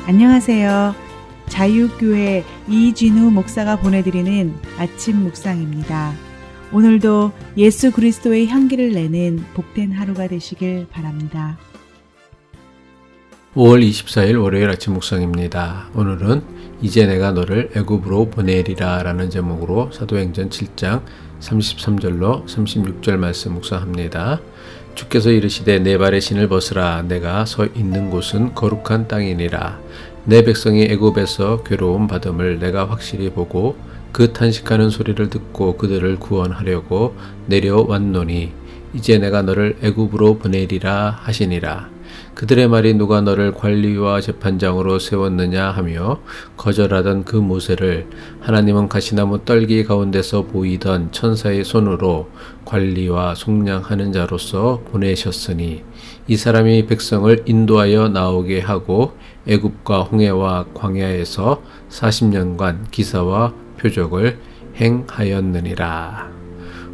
안녕하세요. 자유교회 이진우 목사가 보내드리는 아침 묵상입니다. 오늘도 예수 그리스도의 향기를 내는 복된 하루가 되시길 바랍니다. 5월 24일 월요일 아침 묵상입니다. 오늘은 이제 내가 너를 애굽으로 보내리라 라는 제목으로 사도행전 7장 33절로 36절 말씀 묵상합니다. 주께서 이르시되 내 발의 신을 벗으라. 내가 서 있는 곳은 거룩한 땅이니라. 내 백성이 애굽에서 괴로움 받음을 내가 확실히 보고 그 탄식하는 소리를 듣고 그들을 구원하려고 내려왔노니 이제 내가 너를 애굽으로 보내리라 하시니라. 그들의 말이 누가 너를 관리와 재판장으로 세웠느냐 하며 거절하던 그 모세를 하나님은 가시나무 떨기 가운데서 보이던 천사의 손으로 관리와 속량하는 자로서 보내셨으니 이 사람이 백성을 인도하여 나오게 하고 애굽과 홍해와 광야에서 40년간 기사와 표적을 행하였느니라.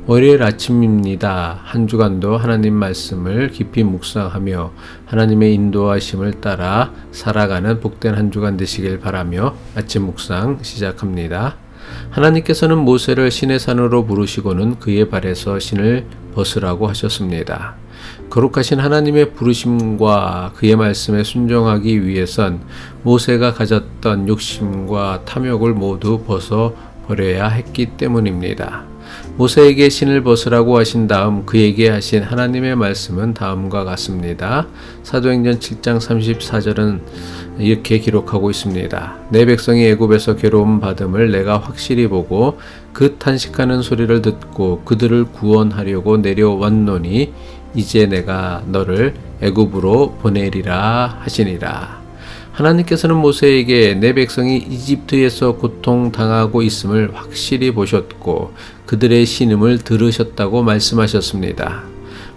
월요일 아침입니다. 한 주간도 하나님 말씀을 깊이 묵상하며 하나님의 인도하심을 따라 살아가는 복된 한 주간 되시길 바라며 아침 묵상 시작합니다. 하나님께서는 모세를 신의 산으로 부르시고는 그의 발에서 신을 벗으라고 하셨습니다. 거룩하신 하나님의 부르심과 그의 말씀에 순종하기 위해선 모세가 가졌던 욕심과 탐욕을 모두 벗어버려야 했기 때문입니다. 모세에게 신을 벗으라고 하신 다음 그에게 하신 하나님의 말씀은 다음과 같습니다. 사도행전 7장 34절은 이렇게 기록하고 있습니다. 내 백성이 애굽에서 괴로움 받음을 내가 확실히 보고 그 탄식하는 소리를 듣고 그들을 구원하려고 내려왔노니 이제 내가 너를 애굽으로 보내리라 하시니라. 하나님께서는 모세에게 내 백성이 이집트에서 고통당하고 있음을 확실히 보셨고 그들의 신음을 들으셨다고 말씀하셨습니다.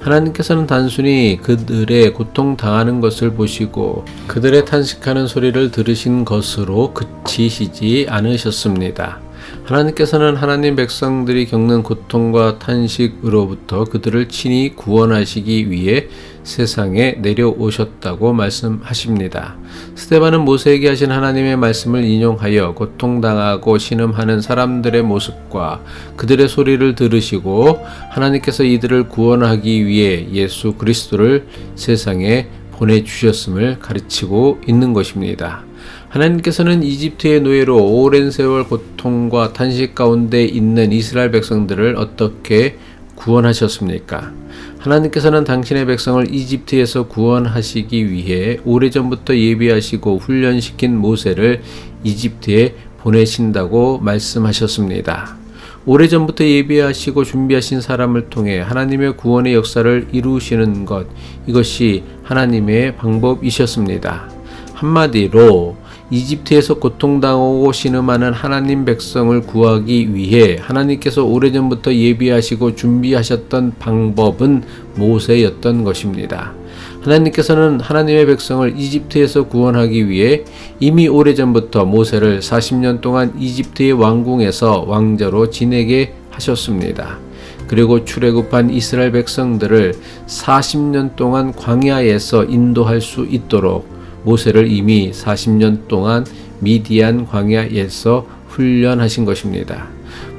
하나님께서는 단순히 그들의 고통당하는 것을 보시고 그들의 탄식하는 소리를 들으신 것으로 그치시지 않으셨습니다. 하나님께서는 하나님 백성들이 겪는 고통과 탄식으로부터 그들을 친히 구원하시기 위해 세상에 내려오셨다고 말씀하십니다. 스데반은 모세에게 하신 하나님의 말씀을 인용하여 고통당하고 신음하는 사람들의 모습과 그들의 소리를 들으시고 하나님께서 이들을 구원하기 위해 예수 그리스도를 세상에 보내주셨음을 가르치고 있는 것입니다. 하나님께서는 이집트의 노예로 오랜 세월 고통과 탄식 가운데 있는 이스라엘 백성들을 어떻게 구원하셨습니까? 하나님께서는 당신의 백성을 이집트에서 구원하시기 위해 오래전부터 예비하시고 훈련시킨 모세를 이집트에 보내신다고 말씀하셨습니다. 오래전부터 예비하시고 준비하신 사람을 통해 하나님의 구원의 역사를 이루시는 것, 이것이 하나님의 방법이셨습니다. 한마디로 이집트에서 고통당하고 신음하는 하나님 백성을 구하기 위해 하나님께서 오래전부터 예비하시고 준비하셨던 방법은 모세였던 것입니다. 하나님께서는 하나님의 백성을 이집트에서 구원하기 위해 이미 오래전부터 모세를 40년 동안 이집트의 왕궁에서 왕자로 지내게 하셨습니다. 그리고 출애굽한 이스라엘 백성들을 40년 동안 광야에서 인도할 수 있도록 모세를 이미 40년 동안 미디안 광야에서 훈련하신 것입니다.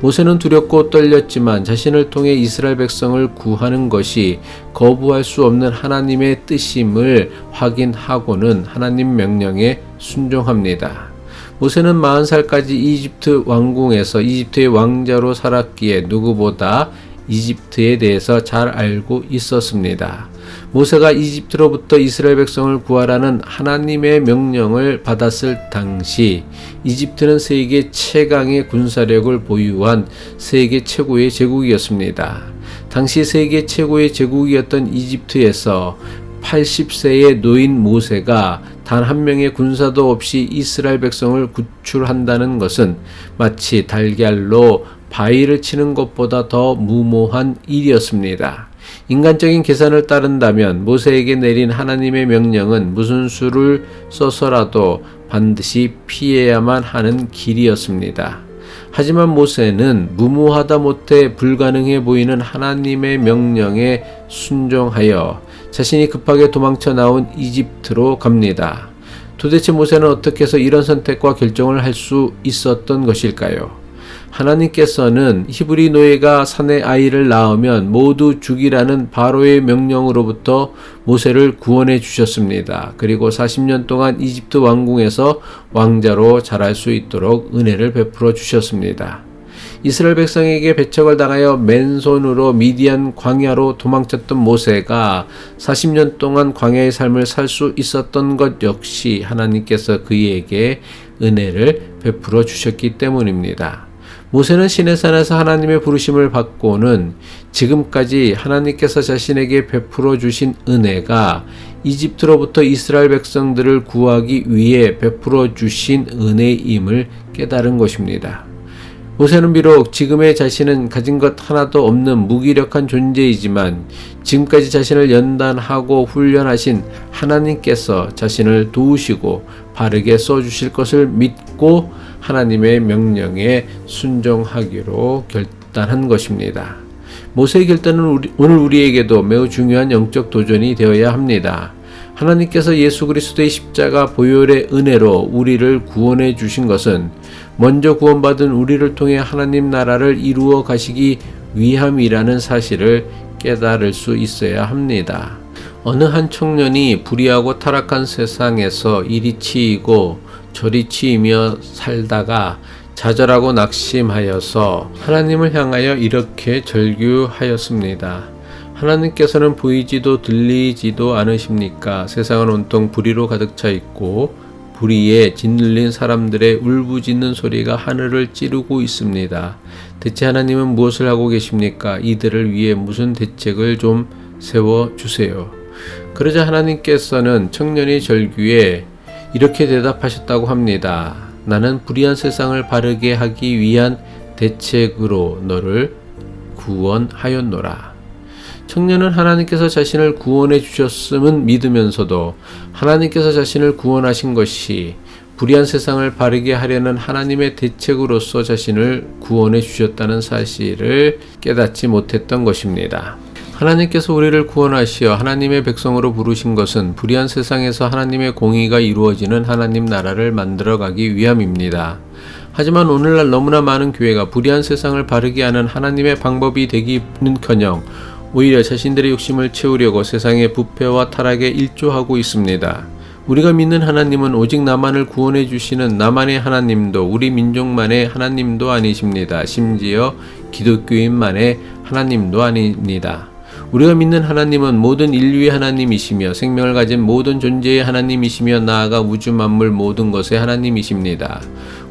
모세는 두렵고 떨렸지만 자신을 통해 이스라엘 백성을 구하는 것이 거부할 수 없는 하나님의 뜻임을 확인하고는 하나님 명령에 순종합니다. 모세는 40살까지 이집트 왕궁에서 이집트의 왕자로 살았기에 누구보다 이집트에 대해서 잘 알고 있었습니다. 모세가 이집트로부터 이스라엘 백성을 구하라는 하나님의 명령을 받았을 당시 이집트는 세계 최강의 군사력을 보유한 세계 최고의 제국이었습니다. 당시 세계 최고의 제국이었던 이집트에서 80세의 노인 모세가 단 한 명의 군사도 없이 이스라엘 백성을 구출한다는 것은 마치 달걀로 바위를 치는 것보다 더 무모한 일이었습니다. 인간적인 계산을 따른다면 모세에게 내린 하나님의 명령은 무슨 수를 써서라도 반드시 피해야만 하는 길이었습니다. 하지만 모세는 무모하다 못해 불가능해 보이는 하나님의 명령에 순종하여 자신이 급하게 도망쳐 나온 이집트로 갑니다. 도대체 모세는 어떻게 해서 이런 선택과 결정을 할 수 있었던 것일까요? 하나님께서는 히브리 노예가 사내 아이를 낳으면 모두 죽이라는 바로의 명령으로부터 모세를 구원해 주셨습니다. 그리고 40년 동안 이집트 왕궁에서 왕자로 자랄 수 있도록 은혜를 베풀어 주셨습니다. 이스라엘 백성에게 배척을 당하여 맨손으로 미디안 광야로 도망쳤던 모세가 40년 동안 광야의 삶을 살 수 있었던 것 역시 하나님께서 그에게 은혜를 베풀어 주셨기 때문입니다. 모세는 시내산에서 하나님의 부르심을 받고는 지금까지 하나님께서 자신에게 베풀어 주신 은혜가 이집트로부터 이스라엘 백성들을 구하기 위해 베풀어 주신 은혜임을 깨달은 것입니다. 모세는 비록 지금의 자신은 가진 것 하나도 없는 무기력한 존재이지만 지금까지 자신을 연단하고 훈련하신 하나님께서 자신을 도우시고 바르게 써주실 것을 믿고 하나님의 명령에 순종하기로 결단한 것입니다. 모세의 결단은 오늘 우리에게도 매우 중요한 영적 도전이 되어야 합니다. 하나님께서 예수 그리스도의 십자가 보혈의 은혜로 우리를 구원해 주신 것은 먼저 구원받은 우리를 통해 하나님 나라를 이루어 가시기 위함이라는 사실을 깨달을 수 있어야 합니다. 어느 한 청년이 불의하고 타락한 세상에서 이리 치이고 저리 치이며 살다가 좌절하고 낙심하여서 하나님을 향하여 이렇게 절규하였습니다. 하나님께서는 보이지도 들리지도 않으십니까? 세상은 온통 불의로 가득 차 있고 불의에 짓눌린 사람들의 울부짖는 소리가 하늘을 찌르고 있습니다. 대체 하나님은 무엇을 하고 계십니까? 이들을 위해 무슨 대책을 좀 세워주세요. 그러자 하나님께서는 청년의 절규에 이렇게 대답하셨다고 합니다. 나는 불의한 세상을 바르게 하기 위한 대책으로 너를 구원하였노라. 청년은 하나님께서 자신을 구원해 주셨음은 믿으면서도 하나님께서 자신을 구원하신 것이 불의한 세상을 바르게 하려는 하나님의 대책으로서 자신을 구원해 주셨다는 사실을 깨닫지 못했던 것입니다. 하나님께서 우리를 구원하시어 하나님의 백성으로 부르신 것은 불의한 세상에서 하나님의 공의가 이루어지는 하나님 나라를 만들어가기 위함입니다. 하지만 오늘날 너무나 많은 교회가 불의한 세상을 바르게 하는 하나님의 방법이 되기는커녕 오히려 자신들의 욕심을 채우려고 세상의 부패와 타락에 일조하고 있습니다. 우리가 믿는 하나님은 오직 나만을 구원해 주시는 나만의 하나님도 우리 민족만의 하나님도 아니십니다. 심지어 기독교인만의 하나님도 아닙니다. 우리가 믿는 하나님은 모든 인류의 하나님이시며 생명을 가진 모든 존재의 하나님이시며 나아가 우주 만물 모든 것의 하나님이십니다.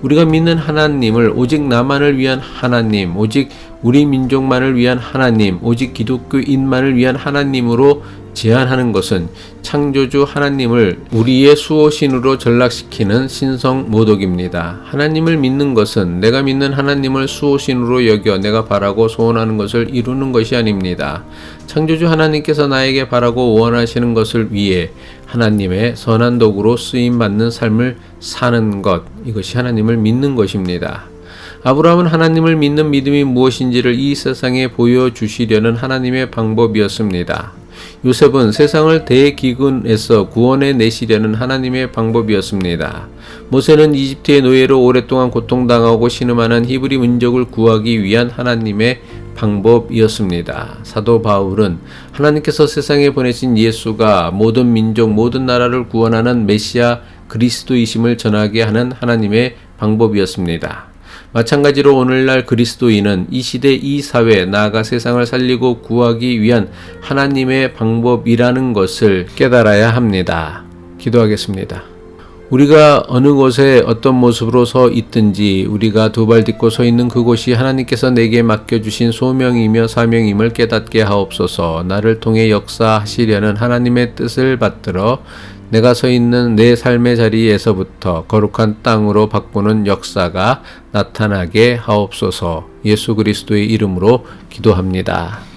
우리가 믿는 하나님을 오직 나만을 위한 하나님, 오직 우리 민족만을 위한 하나님, 오직 기독교인만을 위한 하나님으로 제한하는 것은 창조주 하나님을 우리의 수호신으로 전락시키는 신성모독입니다. 하나님을 믿는 것은 내가 믿는 하나님을 수호신으로 여겨 내가 바라고 소원하는 것을 이루는 것이 아닙니다. 창조주 하나님께서 나에게 바라고 원하시는 것을 위해 하나님의 선한 도구로 쓰임받는 삶을 사는 것, 이것이 하나님을 믿는 것입니다. 아브라함은 하나님을 믿는 믿음이 무엇인지를 이 세상에 보여주시려는 하나님의 방법이었습니다. 요셉은 세상을 대기근에서 구원해 내시려는 하나님의 방법이었습니다. 모세는 이집트의 노예로 오랫동안 고통당하고 신음하는 히브리 민족을 구하기 위한 하나님의 방법이었습니다. 사도 바울은 하나님께서 세상에 보내신 예수가 모든 민족, 모든 나라를 구원하는 메시아 그리스도이심을 전하게 하는 하나님의 방법이었습니다. 마찬가지로 오늘날 그리스도인은 이 시대 이 사회 나아가 세상을 살리고 구하기 위한 하나님의 방법이라는 것을 깨달아야 합니다. 기도하겠습니다. 우리가 어느 곳에 어떤 모습으로 서 있든지 우리가 두 발 딛고 서 있는 그곳이 하나님께서 내게 맡겨주신 소명이며 사명임을 깨닫게 하옵소서. 나를 통해 역사하시려는 하나님의 뜻을 받들어 내가 서 있는 내 삶의 자리에서부터 거룩한 땅으로 바꾸는 역사가 나타나게 하옵소서. 예수 그리스도의 이름으로 기도합니다.